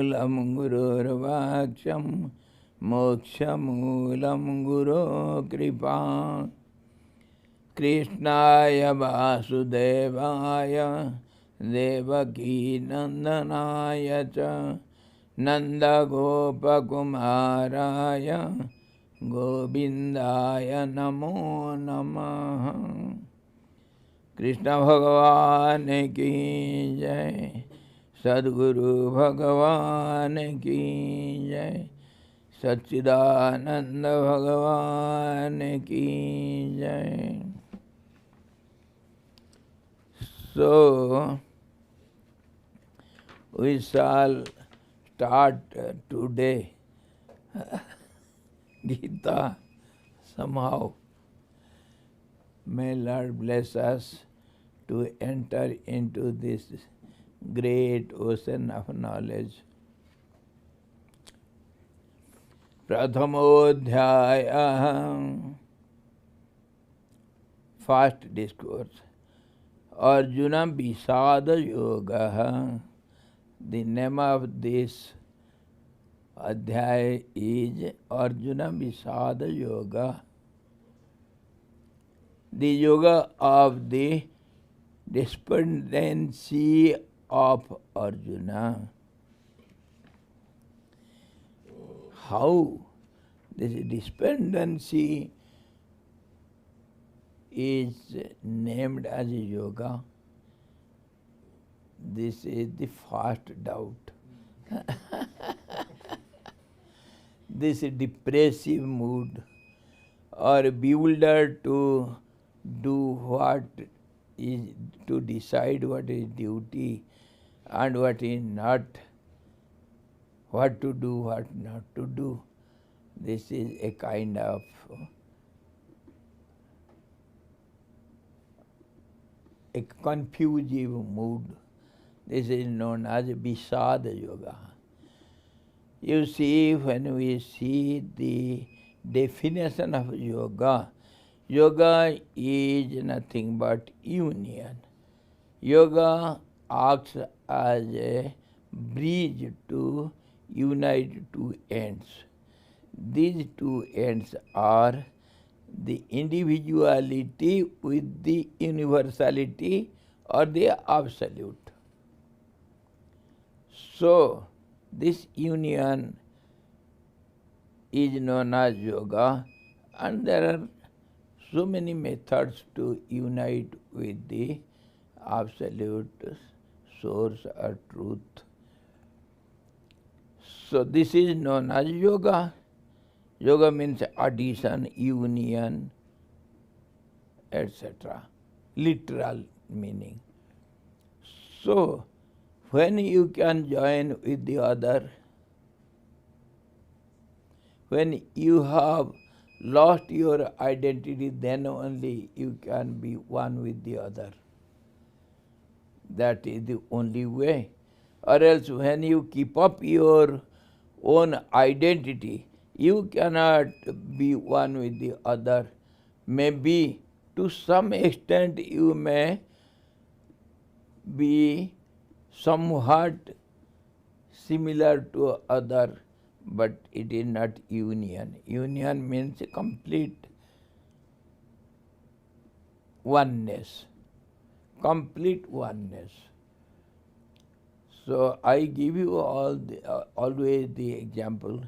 Moolam Gururvaksham Mokshamoolam Guru Kripa Krishnaya Vasudevaya Devaki Nandanaya Cha Nanda Gopakumaraya Govindaya Namo Namaha. Krishna Bhagavan ki jai, Sadguru Bhagavan ki jai, Satchidananda Bhagavan ki jai. So, we shall start today Gita somehow. May Lord bless us to enter into this great ocean of knowledge. Prathamodhyaya, first discourse. Arjuna Vishada Yoga. The name of this adhyaya is Arjuna Vishada Yoga. The yoga of the despondency of Arjuna. How this despondency is named as yoga? This is the first doubt. This depressive mood or bewildered to do what is, to decide what is duty and what is not, what to do, what not to do. This is a kind of a confusive mood. This is known as Vishada Yoga. You see, when we see the definition of yoga, yoga is nothing but union. Yoga acts as a bridge to unite two ends. These two ends are the individuality with the universality or the absolute. So, this union is known as yoga, and there are so many methods to unite with the absolute source or truth. So this is known as yoga. Yoga means addition, union, etc. Literal meaning. So, when you can join with the other, when you have lost your identity, then only you can be one with the other. That is the only way. Or else when you keep up your own identity, you cannot be one with the other. Maybe to some extent you may be somewhat similar to other, but it is not union. Union means complete oneness. Complete oneness. So I give you always the example.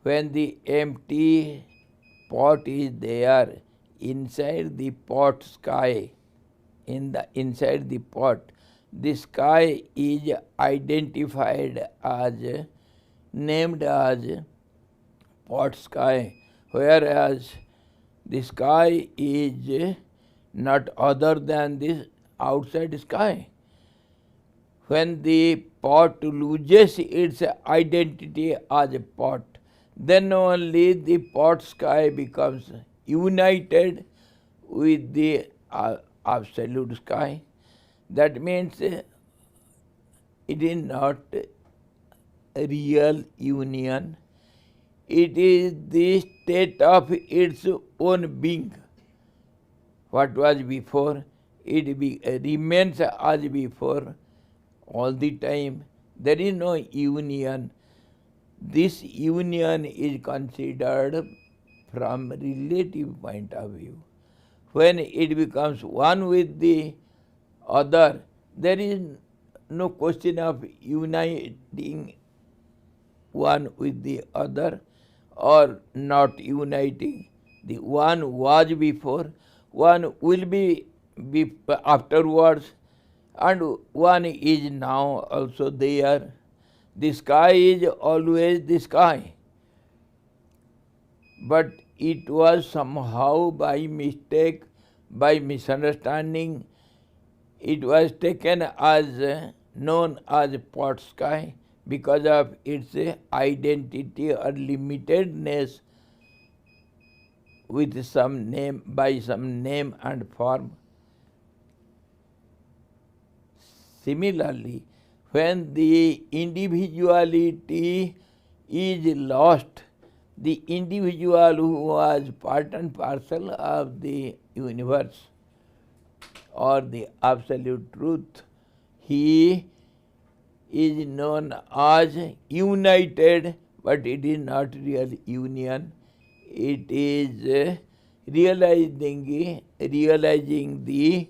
When the empty pot is there, inside the pot sky, inside the pot, the sky is identified as, named as pot sky, whereas the sky is not other than this outside sky. When the pot loses its identity as a pot, then only the pot sky becomes united with the absolute sky. That means it is not a real union. It is the state of its own being. What was before, it remains as before all the time. There is no union. This union is considered from relative point of view. When it becomes one with the other, there is no question of uniting one with the other or not uniting. The one was before, one will be afterwards, and one is now also there. The sky is always the sky. But it was somehow by mistake, by misunderstanding, it was taken as known as pot sky because of its identity or limitedness with some name, by some name and form. Similarly, when the individuality is lost, the individual who was part and parcel of the universe or the absolute truth, he is known as united, but it is not real union. It is realizing the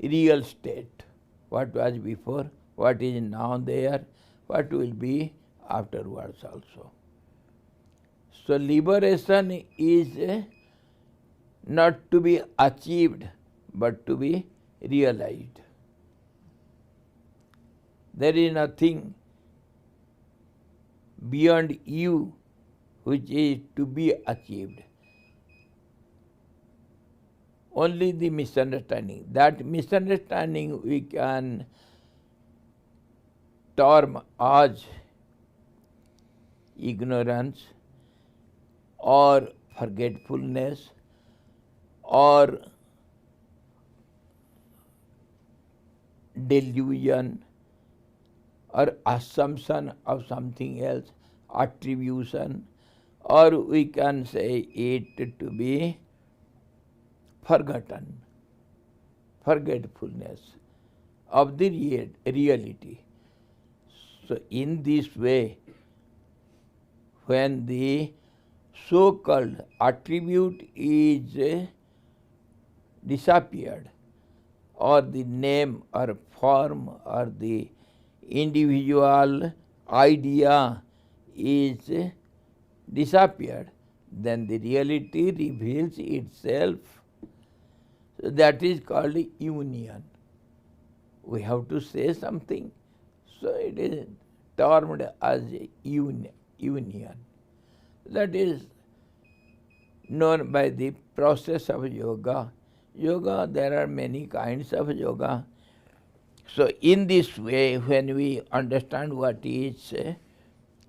real state. What was before, what is now there, what will be afterwards also. So liberation is not to be achieved, but to be realized. There is nothing beyond you which is to be achieved. Only the misunderstanding. That misunderstanding we can term as ignorance or forgetfulness or delusion or assumption of something else, attribution, or we can say it to be forgotten, forgetfulness of the reality. So in this way, when the so-called attribute is disappeared, or the name or form or the individual idea is disappeared, then the reality reveals itself. So that is called union. We have to say something, so it is termed as union. That is known by the process of yoga. Yoga, there are many kinds of yoga. So in this way, when we understand what is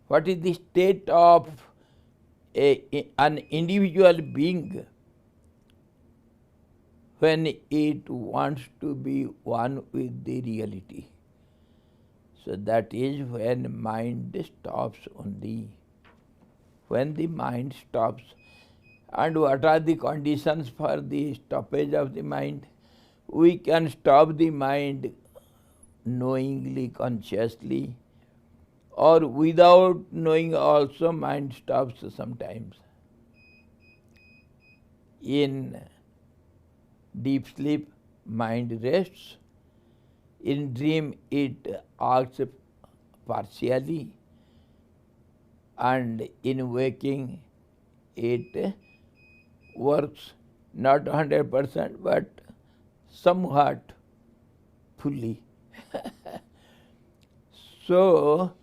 the state of an individual being when it wants to be one with the reality. So that is when mind stops only. When the mind stops. And what are the conditions for the stoppage of the mind? We can stop the mind knowingly, consciously, or without knowing also mind stops sometimes. In deep sleep, mind rests. In dream, it acts partially. And in waking, it works not 100%, but somewhat fully. So,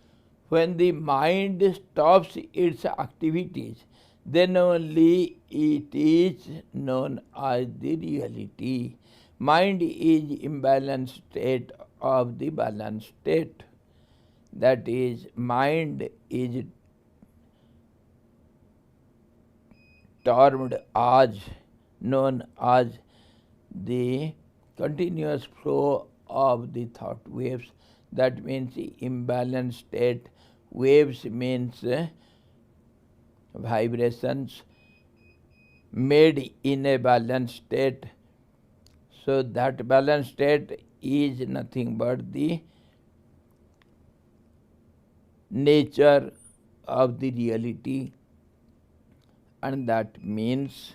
when the mind stops its activities, then only it is known as the reality. Mind is imbalanced state of the balanced state. That is, mind is termed as, known as the continuous flow of the thought waves. That means imbalanced state. Waves means vibrations made in a balanced state. So that balanced state is nothing but the nature of the reality, and that means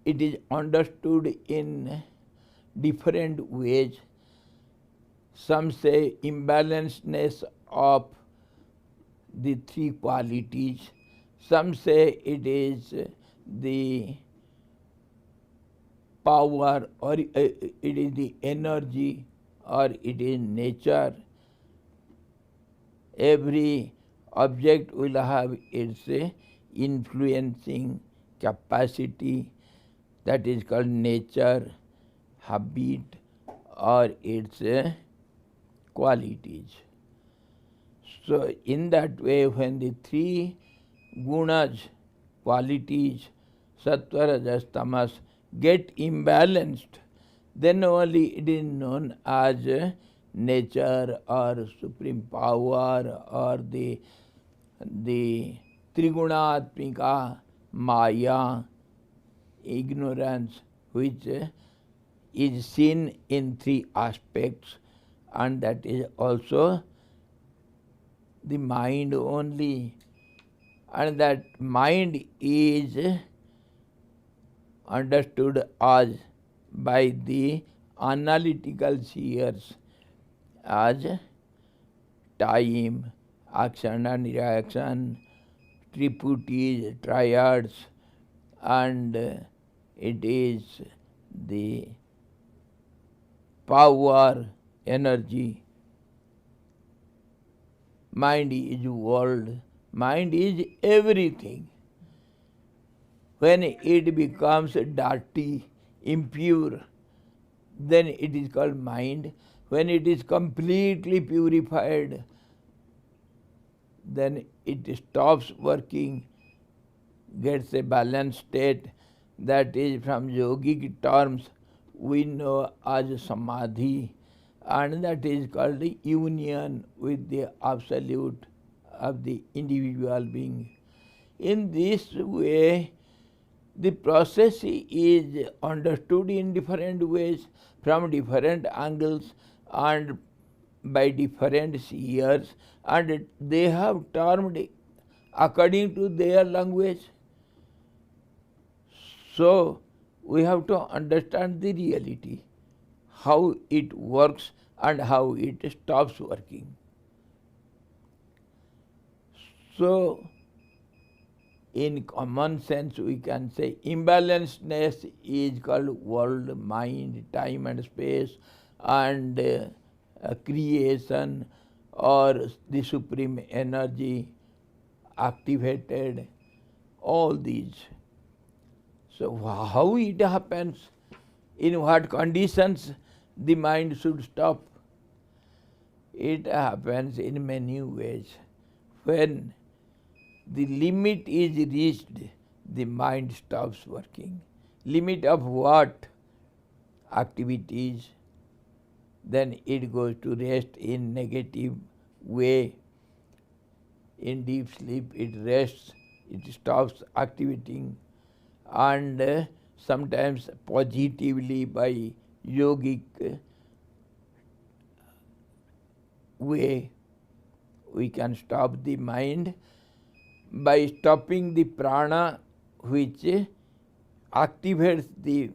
it is understood in different ways. Some say imbalancedness of the three qualities. Some say it is the power, or it is the energy, or it is nature. Every object will have its influencing capacity, that is called nature, habit, or its qualities. So in that way, when the three gunas, qualities, sattva, rajas, tamas, get imbalanced, then only it is known as nature or supreme power or the trigunatmika maya, ignorance, which is seen in three aspects, and that is also the mind only, and that mind is understood as by the analytical seers as time, action and reaction, triputis, triads, and it is the power, energy. Mind is world, mind is everything. When it becomes dirty, impure, then it is called mind. When it is completely purified, then it stops working, gets a balanced state. That is, from yogic terms, we know as samadhi, and that is called the union with the absolute of the individual being. In this way, the process is understood in different ways, from different angles, and by different seers, and they have termed according to their language. So we have to understand the reality, how it works and how it stops working. So in common sense, we can say imbalancedness is called world, mind, time and space, and creation or the supreme energy activated, all these. So how it happens, in what conditions the mind should stop? It happens in many ways. When the limit is reached, the mind stops working. Limit of what? Activities. Then it goes to rest in negative way. In deep sleep it rests, it stops activating, and sometimes positively by yogic way we can stop the mind by stopping the prana, which activates the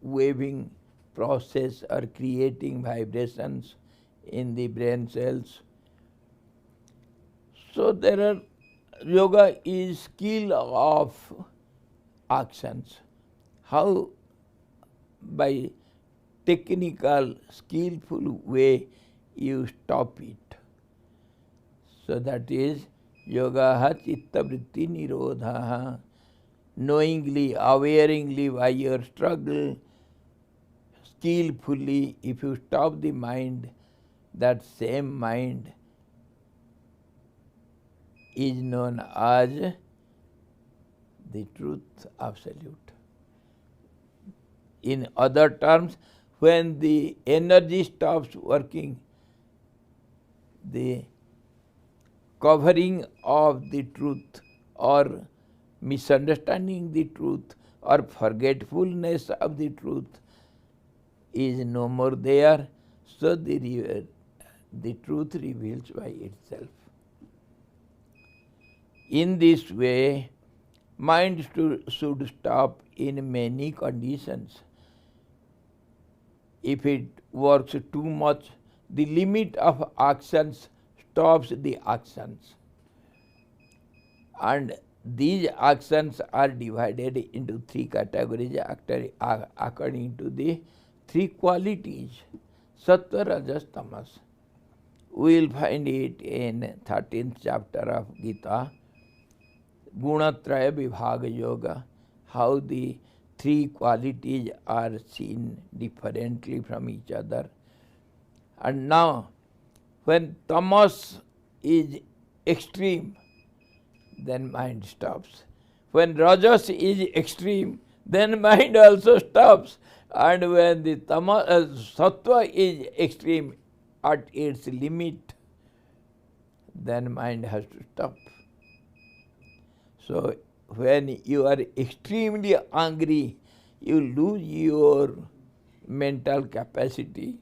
waving process or creating vibrations in the brain cells. So there are, yoga is skill of actions. How? By technical, skillful way you stop it. So that is yoga chitta vritti nirodha. Knowingly, awareingly, by your struggle, skillfully, if you stop the mind, that same mind is known as the truth absolute. In other terms, when the energy stops working, the covering of the truth or misunderstanding the truth or forgetfulness of the truth is no more there. So the truth reveals by itself. In this way, mind should stop in many conditions. If it works too much, the limit of actions stops the actions. And these actions are divided into three categories according to the three qualities, sattva, rajas, tamas. We will find it in 13th chapter of Gita, Gunatraya Vibhaga Yoga, how the three qualities are seen differently from each other. And now, when tamas is extreme, then mind stops. When rajas is extreme, then mind also stops. And when the sattva is extreme at its limit, then mind has to stop. So when you are extremely angry, you lose your mental capacity.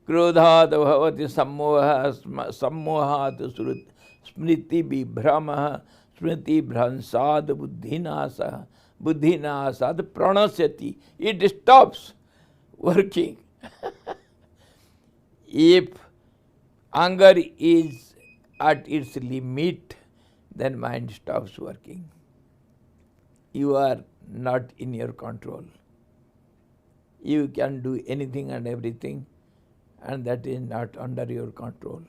क्रोधात् भवति सम्मोहः सम्मोहात् स्मृति विभ्रमः स्मृति भ्रंशात् बुद्धिनाशः बुद्धिनाशात् प्रणश्यति. It stops working. If anger is at its limit, then mind stops working. You are not in your control. You can do anything and everything, and that is not under your control.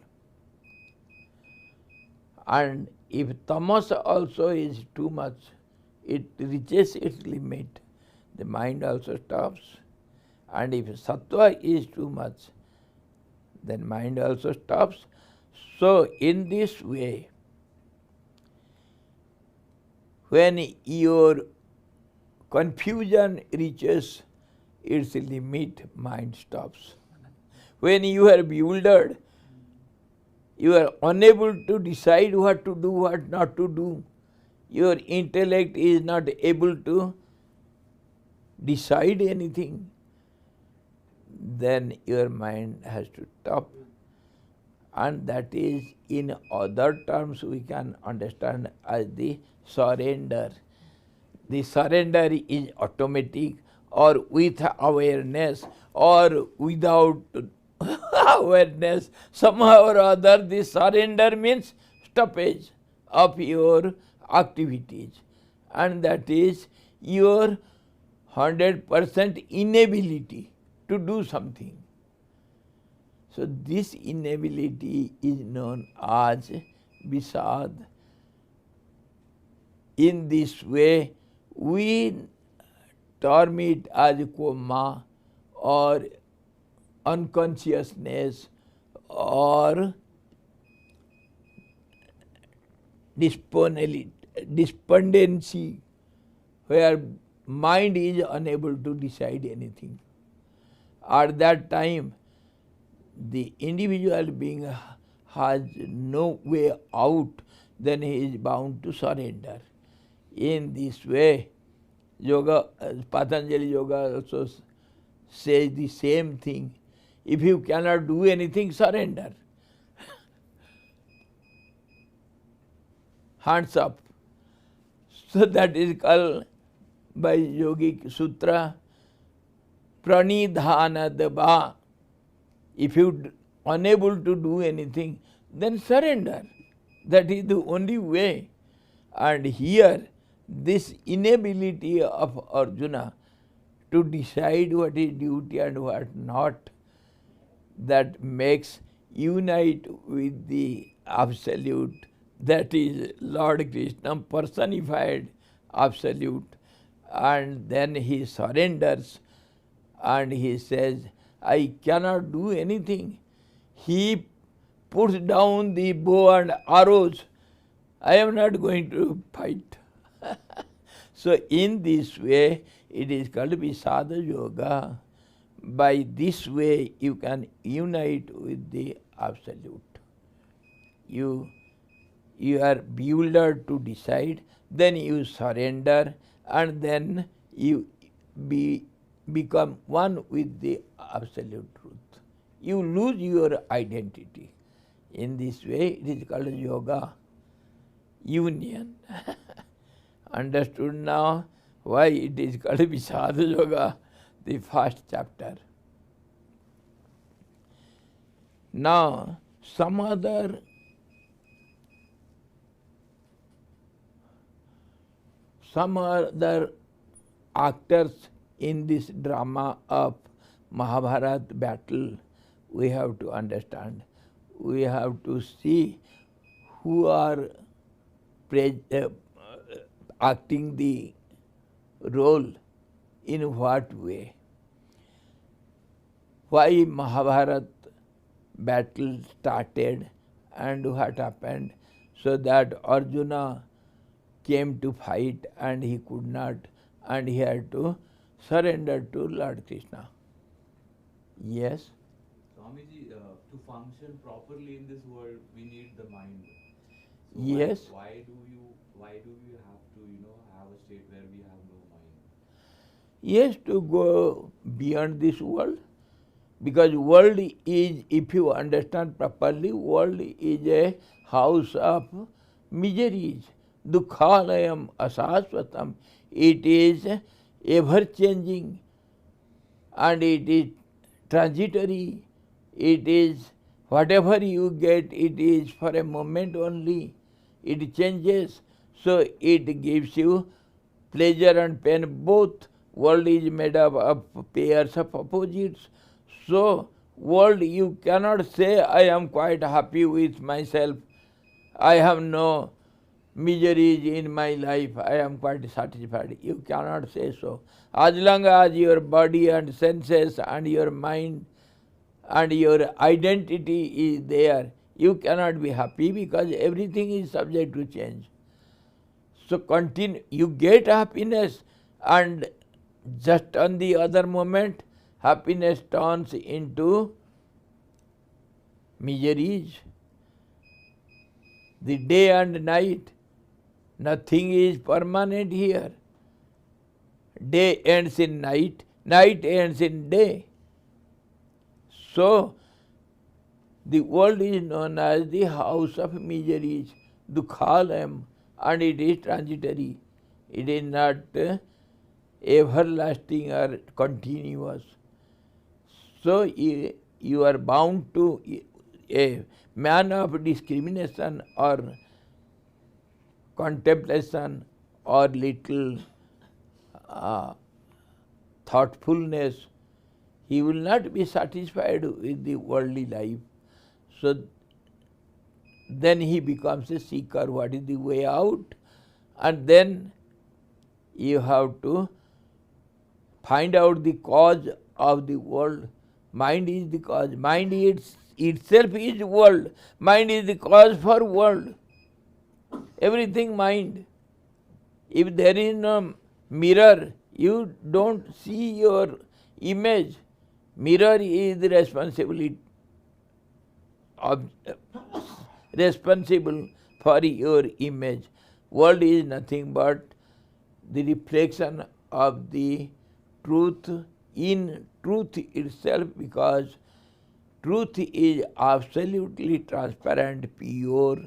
And if tamas also is too much, it reaches its limit, the mind also stops. And if sattva is too much, then mind also stops. So in this way, when your confusion reaches its limit, mind stops. When you are bewildered, you are unable to decide what to do, what not to do. Your intellect is not able to decide anything. Then your mind has to stop. And that is, in other terms, we can understand as the surrender. The surrender is automatic, or with awareness, or without awareness. Somehow or other, the surrender means stoppage of your activities. And that is your 100% inability to do something. So this inability is known as Vishada. In this way, we term it as coma or unconsciousness or despondency, where mind is unable to decide anything. At that time, the individual being has no way out, then he is bound to surrender. In this way, yoga, Patanjali Yoga also says the same thing. If you cannot do anything, surrender. Hands up. So that is called by Yogic Sutra, Pranidhanadva. If you are unable to do anything, then surrender. That is the only way. And here, this inability of Arjuna to decide what is duty and what not, that makes unite with the Absolute, that is Lord Krishna personified Absolute. And then he surrenders and he says, I cannot do anything. He puts down the bow and arrows. I am not going to fight. So in this way, it is called Vishada Yoga. By this way, you can unite with the Absolute. You are bewildered to decide, then you surrender, and then you become one with the absolute truth. You lose your identity. In this way, it is called yoga, union. Understood now why it is called Vishada Yoga, the first chapter. Now, some other actors in this drama of Mahabharata battle we have to understand. We have to see who are acting the role in what way. Why Mahabharata battle started and what happened, so that Arjuna came to fight and he could not, and he had to surrender to Lord Krishna. Yes? Swamiji, to function properly in this world, we need the mind. So Yes. Why do we have to, have a state where we have no mind? Yes, to go beyond this world. Because world is, if you understand properly, world is a house of miseries. Dukhalayam asasvatam. It is ever changing and it is transitory. It is whatever you get, it is for a moment only. It changes. So it gives you pleasure and pain both. World is made up of pairs of opposites. So, world, you cannot say, I am quite happy with myself. I have no miseries in my life. I am quite satisfied. You cannot say so. As long as your body and senses and your mind and your identity is there, you cannot be happy because everything is subject to change. So continue, you get happiness, and just on the other moment, happiness turns into miseries. The day and night, nothing is permanent here. Day ends in night, night ends in day. So, the world is known as the house of miseries, dukhalayam, and it is transitory. It is not everlasting or continuous. So you are bound to a man of discrimination or contemplation or little thoughtfulness. He will not be satisfied with the worldly life. So then he becomes a seeker. What is the way out? And then you have to find out the cause of the world. Mind is the cause. Mind itself is world. Mind is the cause for world. Everything mind. If there is no mirror, you don't see your image. Mirror is the responsible for your image. World is nothing but the reflection of the truth in truth itself, because truth is absolutely transparent, pure,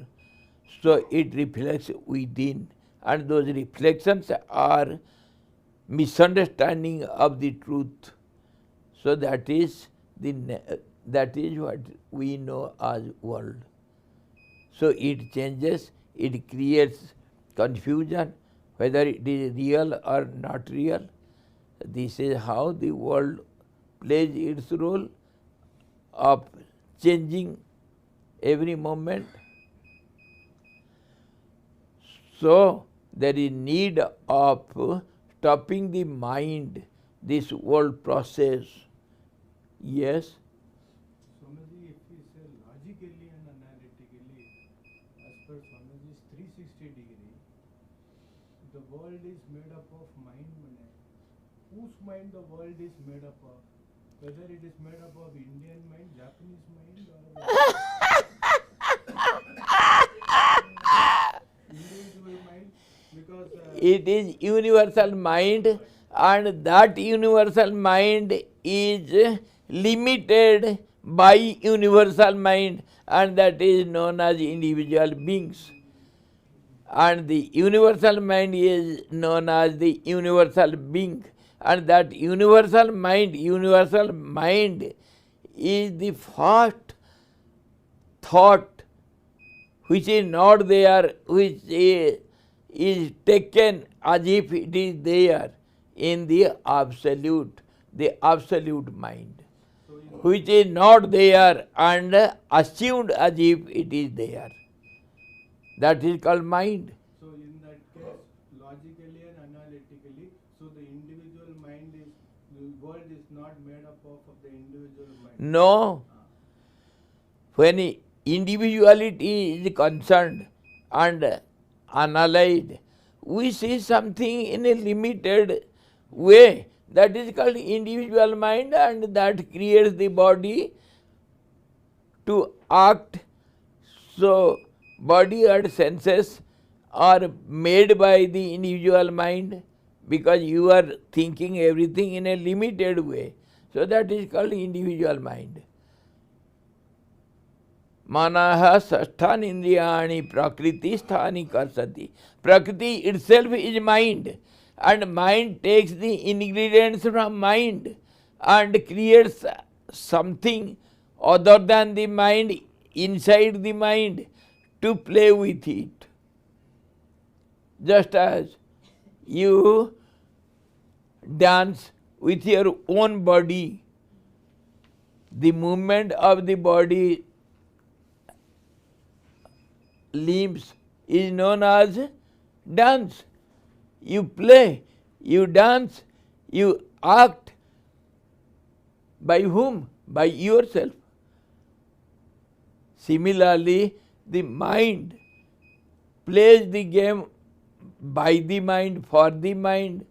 so it reflects within, and those reflections are misunderstanding of the truth. So that is what we know as world. So it changes, it creates confusion, whether it is real or not real. This is how the world plays its role of changing every moment. So there is need of stopping the mind, this world process. Yes? Swamiji, if we say logically and analytically, as per Swamiji's 360 degree, the world is made up of mind. Whose mind the world is made up of? Whether it is made up of Indian mind, Japanese mind, or individual mind, because it is universal mind, and that universal mind is limited by universal mind, and that is known as individual beings. And the universal mind is known as the universal being, and that universal mind is the first thought which is not there, which is taken as if it is there in the absolute mind, which is not there and assumed as if it is there. That is called mind. So in that case, logically and analytically, so the individual mind is, the world is not made up of the individual mind. No. When individuality is concerned and analyzed, we see something in a limited way. That is called individual mind, and that creates the body to act. So, body and senses are made by the individual mind because you are thinking everything in a limited way. So, that is called individual mind. Manaha sasthani indriyani prakriti sthani karsati. Prakriti itself is mind, and mind takes the ingredients from mind and creates something other than the mind inside the mind to play with it. Just as you dance with your own body, the movement of the body limbs is known as dance. You play, you dance, you act. By whom? By yourself. Similarly, the mind plays the game by the mind, for the mind,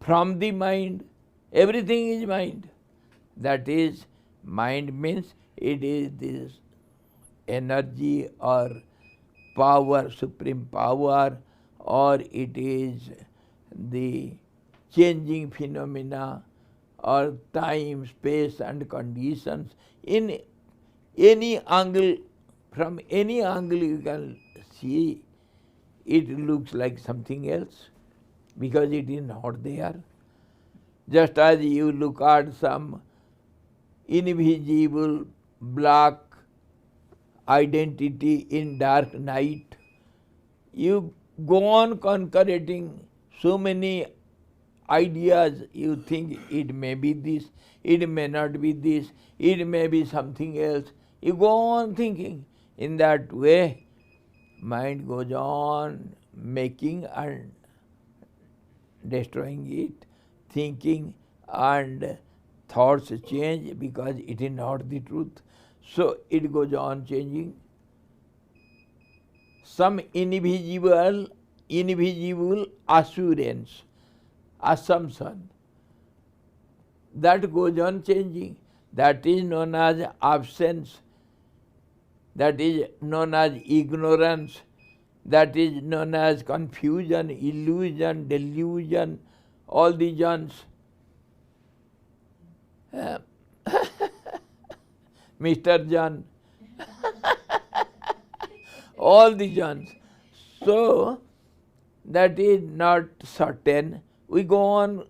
from the mind. Everything is mind. That is, mind means it is this energy or power, supreme power, or it is the changing phenomena or time, space and conditions. In any angle, from any angle you can see, it looks like something else because it is not there. Just as you look at some invisible black identity in dark night, you go on concreting so many ideas. You think it may be this, it may not be this, it may be something else. You go on thinking. In that way, mind goes on making and destroying it, thinking, and thoughts change because it is not the truth. So it goes on changing. Some invisible assurance, assumption, that goes on changing. That is known as absence. That is known as ignorance. That is known as confusion, illusion, delusion, all the Johns. Mr. John. All the Johns. So, that is not certain. We go on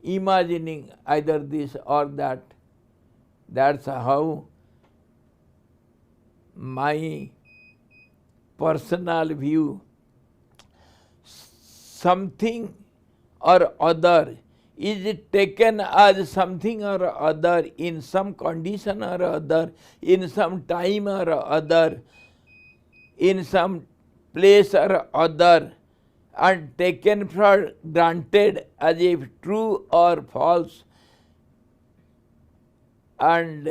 imagining either this or that. That's how my personal view, something or other is taken as something or other in some condition or other, in some time or other, in some place or other, and taken for granted as if true or false, and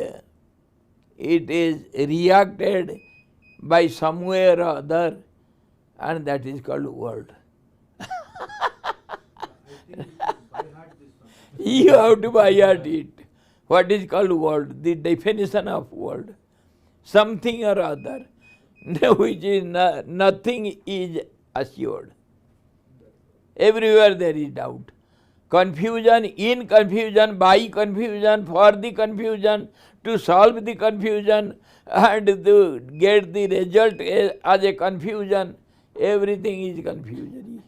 it is reacted by somewhere or other, and that is called world. You have to by heart it. What is called world? The definition of world. Something or other, which is nothing is assured. Everywhere there is doubt. Confusion, in confusion, by confusion, for the confusion, to solve the confusion and to get the result as a confusion. Everything is confusion.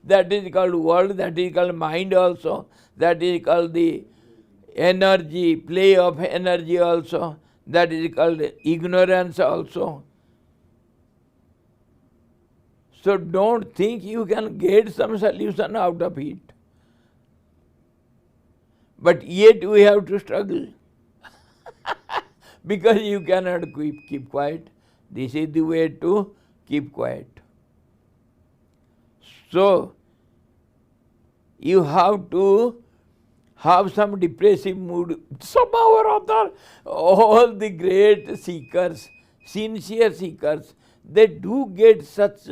That is called world, that is called mind also, that is called the energy, play of energy also, that is called ignorance also. So don't think you can get some solution out of it. But yet we have to struggle. Because you cannot keep quiet. This is the way to keep quiet. So, you have to have some depressive mood. Somehow or other, all the great seekers, sincere seekers, they do get such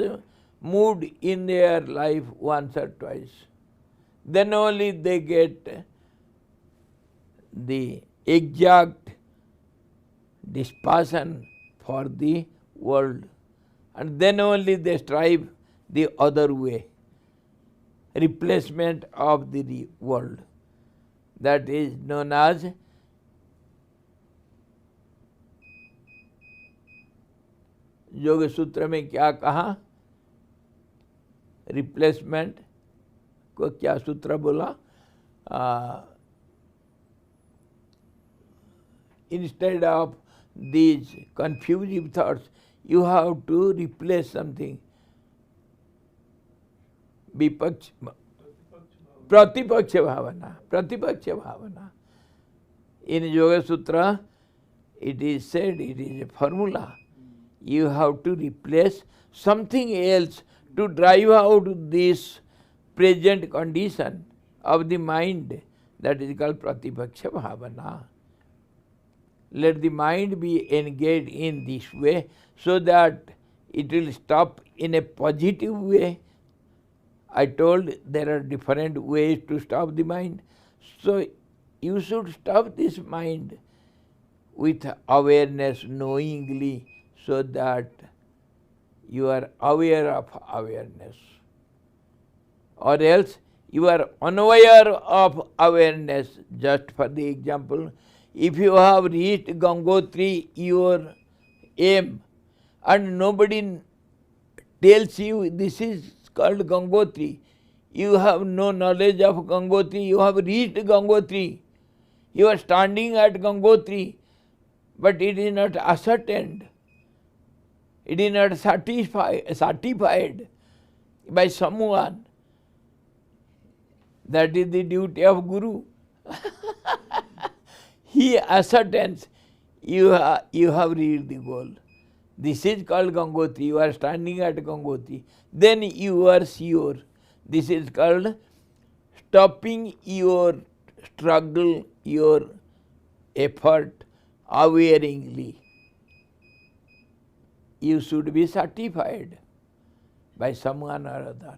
mood in their life once or twice. Then only they get the exact dispassion for the world. And then only they strive the other way, replacement of the world. That is known as योग सूत्र में क्या कहा? Replacement को क्या सूत्र बोला? Instead of these confusing thoughts, you have to replace something. विपक्ष प्रतिपक्ष भावना, प्रतिपक्ष भावना. In Yoga Sutra, it is said, it is a formula. You have to replace something else to drive out this present condition of the mind. That is called Pratipaksha Bhavana. Let the mind be engaged in this way so that it will stop in a positive way. I told there are different ways to stop the mind. So you should stop this mind with awareness, knowingly, so that you are aware of awareness. Or else you are unaware of awareness. Just for the example, if you have reached Gangotri, your aim, and nobody tells you this is called Gangotri, you have no knowledge of Gangotri, you have reached Gangotri, you are standing at Gangotri, but it is not ascertained, it is not certified by someone. That is the duty of Guru. He ascertains you have reached the goal. This is called Gangotri. You are standing at Gangotri. Then you are sure. This is called stopping your struggle, your effort awaringly. You should be certified by someone or other.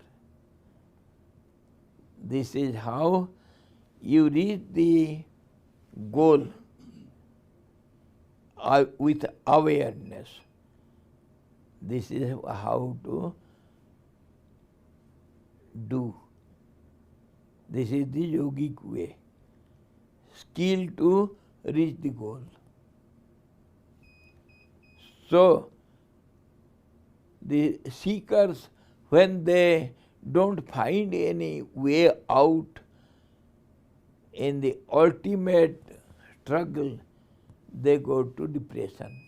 This is how you reach the goal with awareness. This is how to do. This is the yogic way. Skill to reach the goal. So, the seekers, when they don't find any way out in the ultimate struggle, they go to depression.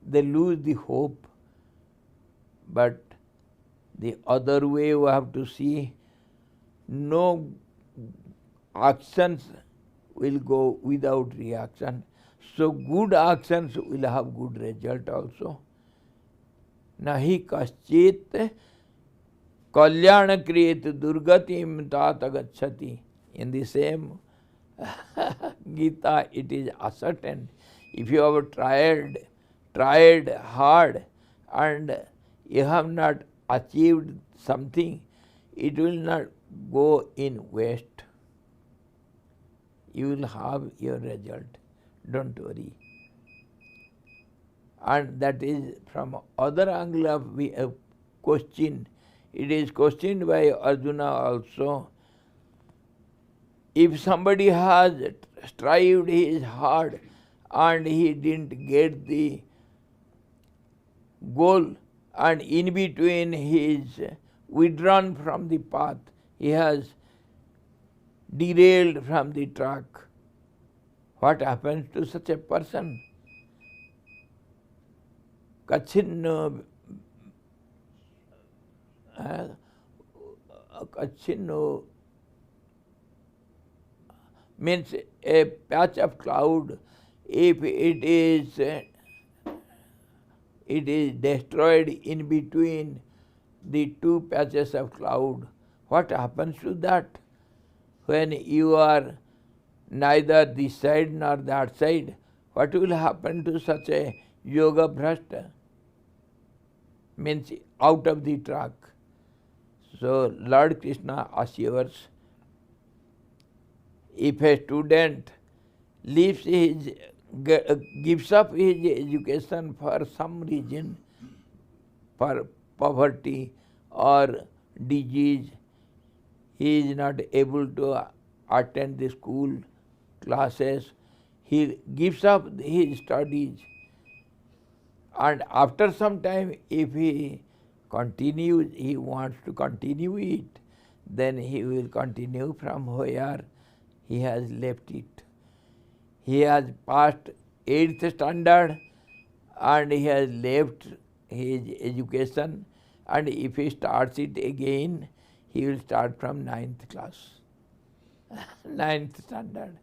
They lose the hope. But the other way you have to see, no actions will go without reaction. So good actions will have good result also. Nahi kaschit kalyana kriyet durgatim tat agacchati. In the same Gita, it is ascertained. If you have tried hard and you have not achieved something, it will not go in waste. You will have your result. Don't worry. And that is from other angle of question. It is questioned by Arjuna also. If somebody has strived his hard and he didn't get the goal, and in between he is withdrawn from the path, he has derailed from the track, what happens to such a person? Kachinno Kachinno means a patch of cloud. If it is destroyed in between the two patches of cloud, what happens to that? When you are neither this side nor that side, what will happen to such a yoga bhrashta? Means out of the track. So Lord Krishna assures, if a student leaves his, gives up his education for some reason, for poverty or disease, he is not able to attend the school classes, he gives up his studies, and after some time if he continues, he wants to continue it, then he will continue from where he has left it. He has passed 8th standard and he has left his education, and if he starts it again, he will start from 9th class, 9th standard.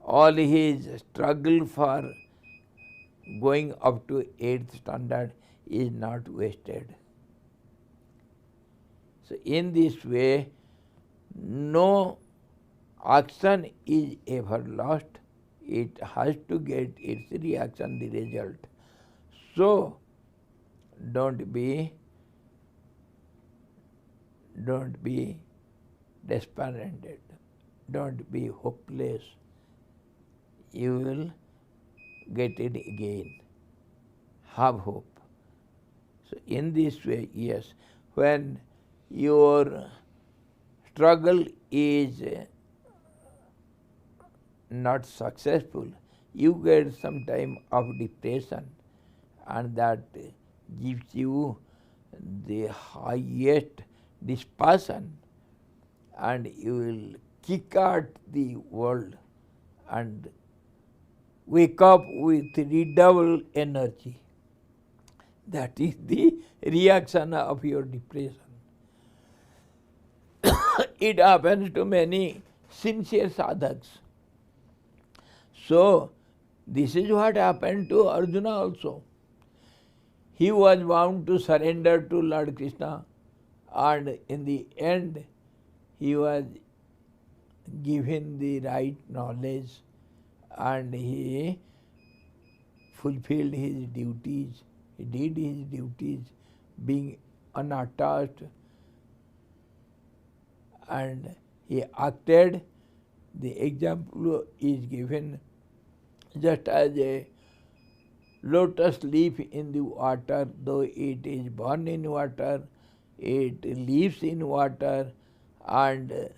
All his struggle for going up to 8th standard is not wasted. So in this way, no action is ever lost. It has to get its reaction, the result. So don't be despondent, don't be hopeless. You will get it again. Have hope. So in this way, yes, when your struggle is not successful, you get some time of depression, and that gives you the highest dispassion, and you will kick out the world and wake up with redoubled energy. That is the reaction of your depression. It happens to many sincere sadhaks. So, this is what happened to Arjuna also. He was bound to surrender to Lord Krishna, and in the end he was given the right knowledge and he fulfilled his duties. He did his duties being unattached, and he acted. The example is given just as a lotus leaf in the water, though it is born in water, it lives in water, and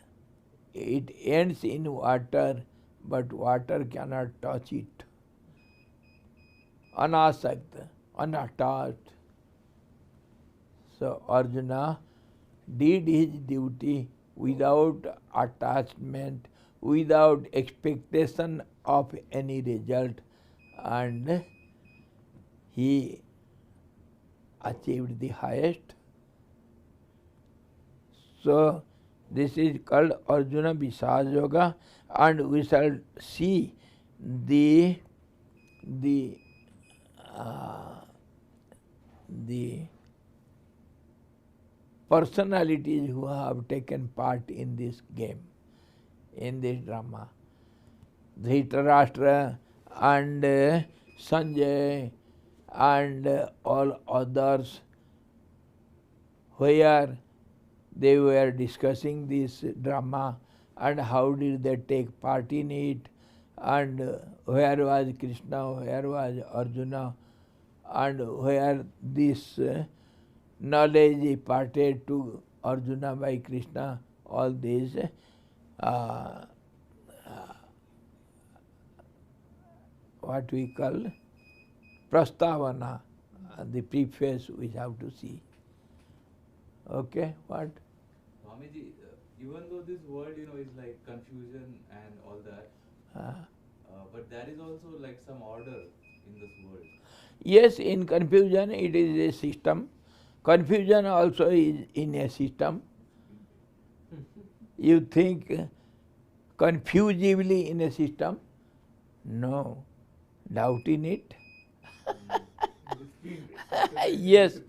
it ends in water, but water cannot touch it. Anasakta, unattached. So Arjuna did his duty without attachment, without expectation of any result, and he achieved the highest. So this is called Arjuna Vishada Yoga, and we shall see the personalities who have taken part in this game, in this drama. Dhritarashtra and Sanjay and all others, where they were discussing this drama and how did they take part in it, and where was Krishna, where was Arjuna, and where this knowledge imparted to Arjuna by Krishna, all these what we call prastavana, the preface we have to see. Okay, what? Swamiji, even though this word, is like confusion and all that, but there is also like some order in this world. Yes, in confusion it is a system. Confusion also is in a system. You think confusively in a system? No. Doubt in it? Yes.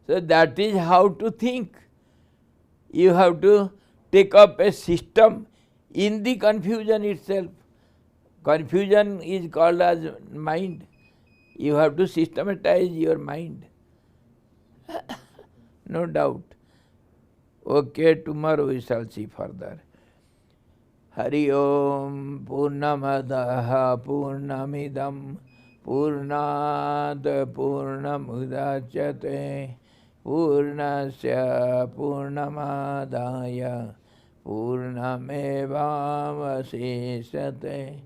So that is how to think. You have to take up a system in the confusion itself. Confusion is called as mind. You have to systematize your mind. No doubt. Okay, tomorrow we shall see further. Hari Om Purnamadaha Purnamidam Purnat Purnamudachyate Purnasya Purnamadaya Purnamevavasesate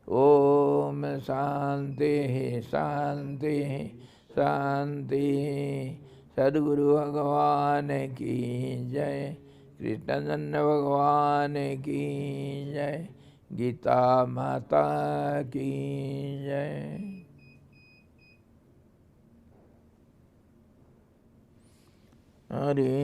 Om Shanti Shanti Shanti Sadguru Bhagavan ki jai Krishna Janna Bhagavan ki jai Gita Mata ki jai Hare